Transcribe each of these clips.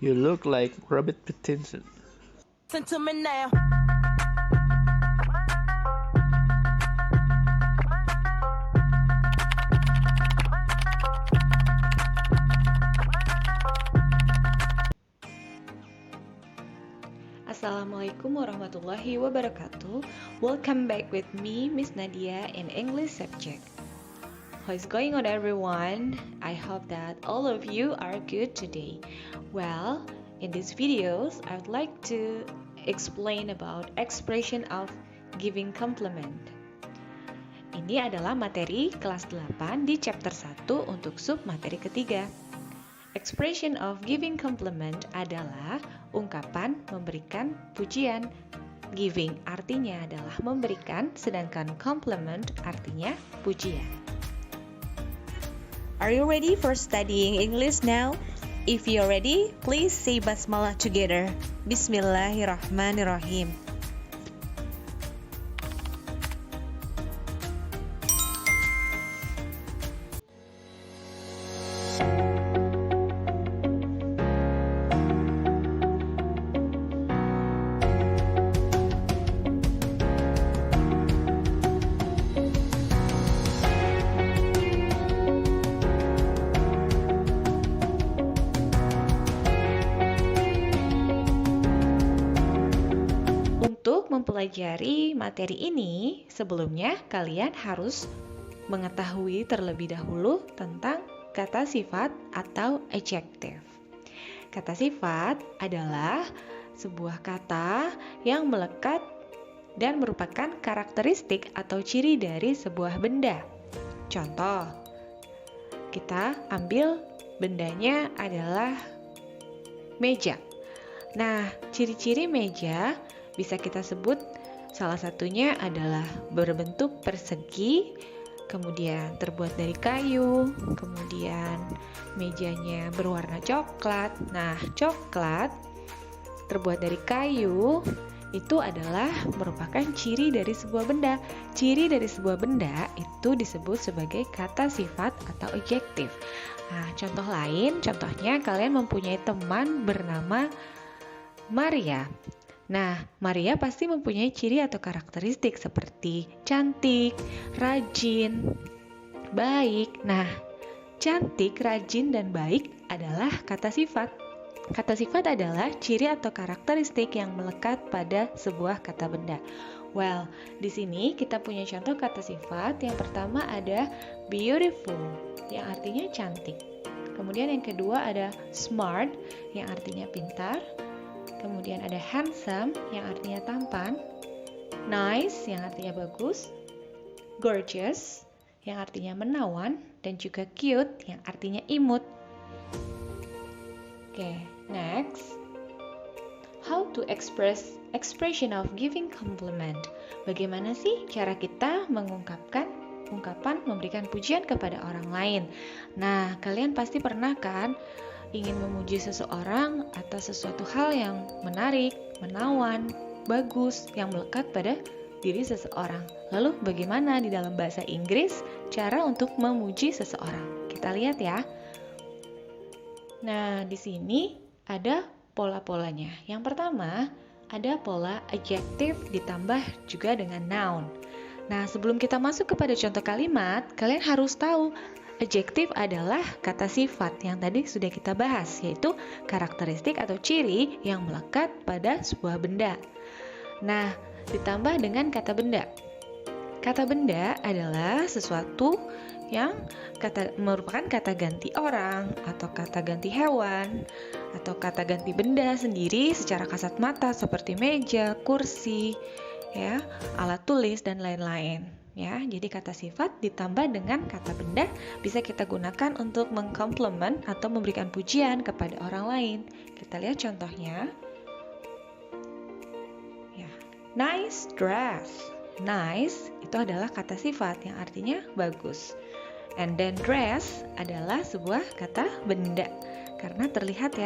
You look like Robert Pattinson. Listen to me now. Assalamualaikum warahmatullahi wabarakatuh. Welcome back with me, Miss Nadia, in English subject. How is going on, everyone? I hope that all of you are good today. Well, in these videos, I would like to explain about expression of giving compliment. Ini adalah materi kelas 8 di chapter 1 untuk sub materi ketiga. Expression of giving compliment adalah ungkapan memberikan pujian. Giving artinya adalah memberikan, sedangkan compliment artinya pujian. Are you ready for studying English now? If you're ready, please say basmalah together. Bismillahirrahmanirrahim. Untuk mempelajari materi ini, sebelumnya kalian harus mengetahui terlebih dahulu tentang kata sifat atau adjective. Kata sifat adalah sebuah kata yang melekat dan merupakan karakteristik atau ciri dari sebuah benda. Contoh, kita ambil bendanya adalah meja. Nah, ciri-ciri meja bisa kita sebut salah satunya adalah berbentuk persegi, kemudian terbuat dari kayu, kemudian mejanya berwarna coklat. Nah, coklat terbuat dari kayu itu adalah merupakan ciri dari sebuah benda. Ciri dari sebuah benda itu disebut sebagai kata sifat atau adjektif. Nah, contoh lain, contohnya kalian mempunyai teman bernama Maria. Nah, Maria pasti mempunyai ciri atau karakteristik seperti cantik, rajin, baik. Nah, cantik, rajin, dan baik adalah kata sifat. Kata sifat adalah ciri atau karakteristik yang melekat pada sebuah kata benda. Well, di sini kita punya contoh kata sifat. Yang pertama ada beautiful, yang artinya cantik. Kemudian yang kedua ada smart, yang artinya pintar. Kemudian ada handsome, yang artinya tampan. Nice, yang artinya bagus. Gorgeous, yang artinya menawan. Dan juga cute, yang artinya imut. Oke, next. How to express expression of giving compliment. Bagaimana sih cara kita mengungkapkan ungkapan memberikan pujian kepada orang lain? Nah, kalian pasti pernah kan ingin memuji seseorang atas sesuatu hal yang menarik, menawan, bagus, yang melekat pada diri seseorang. Lalu bagaimana di dalam bahasa Inggris cara untuk memuji seseorang? Kita lihat ya. Nah, di sini ada pola-polanya. Yang pertama, ada pola adjective ditambah juga dengan noun. Nah, sebelum kita masuk kepada contoh kalimat, kalian harus tahu adjektif adalah kata sifat yang tadi sudah kita bahas, yaitu karakteristik atau ciri yang melekat pada sebuah benda. Nah, ditambah dengan kata benda. Kata benda adalah sesuatu yang merupakan kata ganti orang, atau kata ganti hewan, atau kata ganti benda sendiri secara kasat mata seperti meja, kursi, ya, alat tulis, dan lain-lain. Ya, jadi kata sifat ditambah dengan kata benda bisa kita gunakan untuk mengkomplement atau memberikan pujian kepada orang lain. Kita lihat contohnya. Ya, nice dress. Nice itu adalah kata sifat yang artinya bagus. And then dress adalah sebuah kata benda. Karena terlihat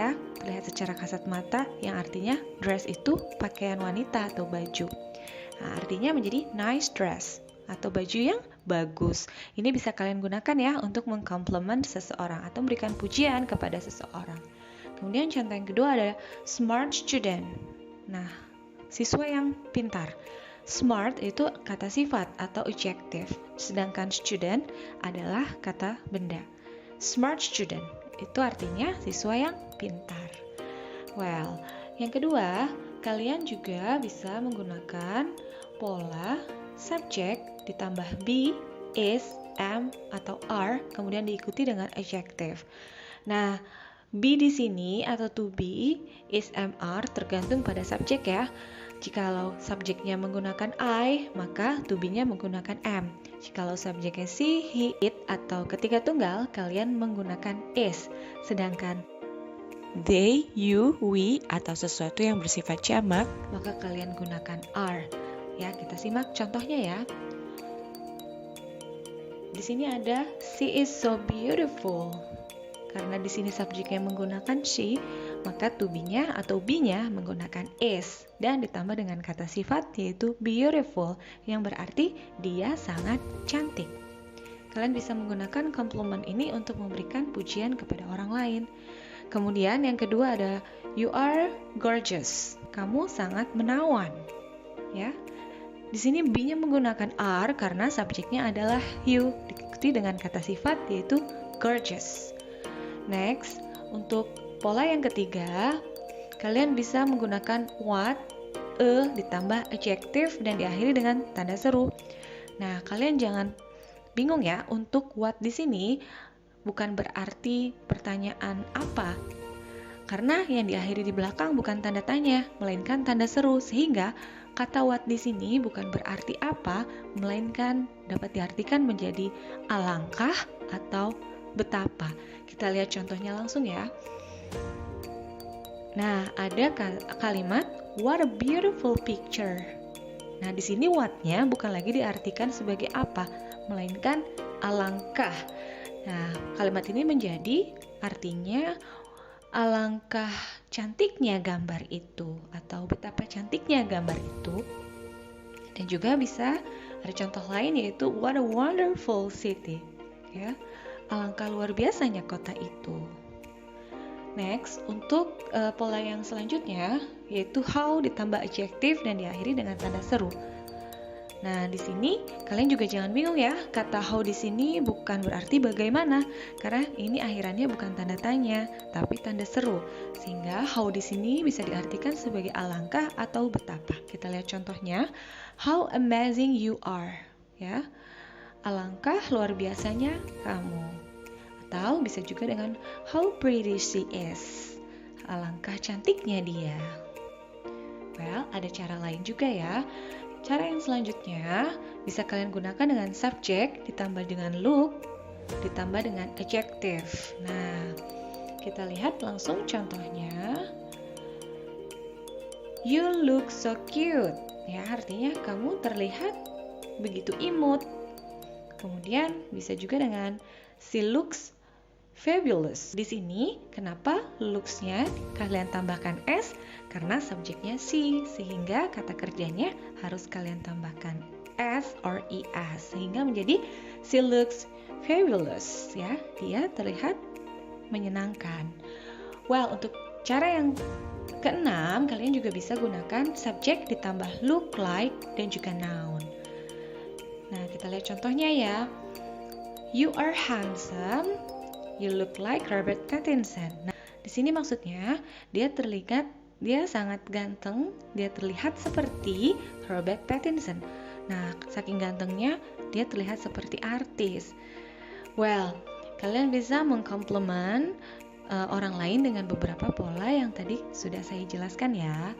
secara kasat mata yang artinya dress itu pakaian wanita atau baju. Nah, artinya menjadi nice dress atau baju yang bagus. Ini bisa kalian gunakan ya untuk mengkomplement seseorang atau memberikan pujian kepada seseorang. Kemudian contoh yang kedua ada smart student. Nah, siswa yang pintar. Smart itu kata sifat atau adjective, sedangkan student adalah kata benda. Smart student itu artinya siswa yang pintar. Well, yang kedua, kalian juga bisa menggunakan pola subjek ditambah be, is, am, atau are, kemudian diikuti dengan adjective. Nah, be di sini atau to be, is, am, are tergantung pada subjek ya. Jikalau subjeknya menggunakan I, maka to be-nya menggunakan am. Jikalau subjeknya she, he, it, atau ketiga tunggal, kalian menggunakan is. Sedangkan they, you, we, atau sesuatu yang bersifat jamak, maka kalian gunakan are. Ya, kita simak contohnya ya. Di sini ada she is so beautiful. Karena di sini subjeknya menggunakan she, maka to be-nya atau be-nya menggunakan is dan ditambah dengan kata sifat yaitu beautiful yang berarti dia sangat cantik. Kalian bisa menggunakan komplement ini untuk memberikan pujian kepada orang lain. Kemudian yang kedua ada you are gorgeous. Kamu sangat menawan. Ya. Di sini be-nya menggunakan are karena subjeknya adalah you diikuti dengan kata sifat yaitu gorgeous. Next, untuk pola yang ketiga, kalian bisa menggunakan what, ditambah adjective dan diakhiri dengan tanda seru. Nah, kalian jangan bingung ya, untuk what di sini bukan berarti pertanyaan apa. Karena yang diakhiri di belakang bukan tanda tanya, melainkan tanda seru, sehingga kata what di sini bukan berarti apa, melainkan dapat diartikan menjadi alangkah atau betapa. Kita lihat contohnya langsung ya. Nah, ada kalimat what a beautiful picture. Nah, di sini what-nya bukan lagi diartikan sebagai apa, melainkan alangkah. Nah, kalimat ini menjadi artinya alangkah cantiknya gambar itu atau betapa cantiknya gambar itu. Dan juga bisa ada contoh lain yaitu what a wonderful city. Ya. Alangkah luar biasanya kota itu. Next, untuk pola yang selanjutnya yaitu how ditambah adjektif dan diakhiri dengan tanda seru. Nah, di sini kalian juga jangan bingung ya. Kata how di sini bukan berarti bagaimana, karena ini akhirannya bukan tanda tanya, tapi tanda seru. Sehingga how di sini bisa diartikan sebagai alangkah atau betapa. Kita lihat contohnya. How amazing you are. Ya. Alangkah luar biasanya kamu. Atau bisa juga dengan how pretty she is. Alangkah cantiknya dia. Well, ada cara lain juga ya. Cara yang selanjutnya bisa kalian gunakan dengan subjek ditambah dengan look ditambah dengan adjective. Nah, kita lihat langsung contohnya. You look so cute. Ya, artinya kamu terlihat begitu imut. Kemudian bisa juga dengan she looks fabulous. Di sini kenapa looks-nya kalian tambahkan s? Karena subjeknya she, sehingga kata kerjanya harus kalian tambahkan s or es sehingga menjadi she looks fabulous. Ya, dia terlihat menyenangkan. Well, untuk cara yang keenam, kalian juga bisa gunakan subjek ditambah look like dan juga noun. Nah, kita lihat contohnya ya. You are handsome. You look like Robert Pattinson. Nah, di sini maksudnya dia sangat ganteng. Dia terlihat seperti Robert Pattinson. Nah, saking gantengnya dia terlihat seperti artis. Well, kalian bisa mengkomplement orang lain dengan beberapa pola yang tadi sudah saya jelaskan ya.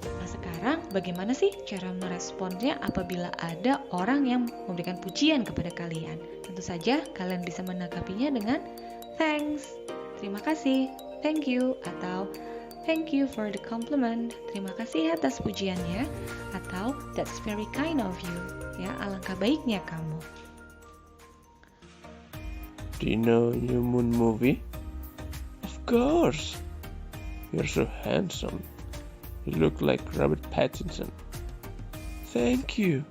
Nah, sekarang bagaimana sih cara meresponnya apabila ada orang yang memberikan pujian kepada kalian? Tentu saja kalian bisa menanggapinya dengan thanks, terima kasih, thank you, atau thank you for the compliment, terima kasih atas pujiannya, atau that's very kind of you, ya, alangkah baiknya kamu. Do you know New Moon movie? Of course. You're so handsome. You look like Robert Pattinson. Thank you.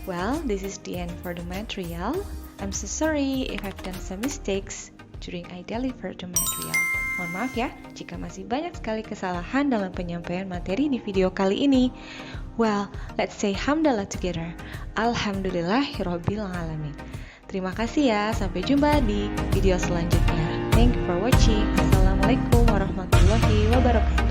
Well, this is the end for the material. I'm so sorry if I've done some mistakes during I deliver the material. Mohon maaf ya jika masih banyak sekali kesalahan dalam penyampaian materi di video kali ini. Well, let's say hamdalah together. Alhamdulillahirabbil alamin. Terima kasih ya, sampai jumpa di video selanjutnya. Thank you for watching. Assalamualaikum warahmatullahi wabarakatuh.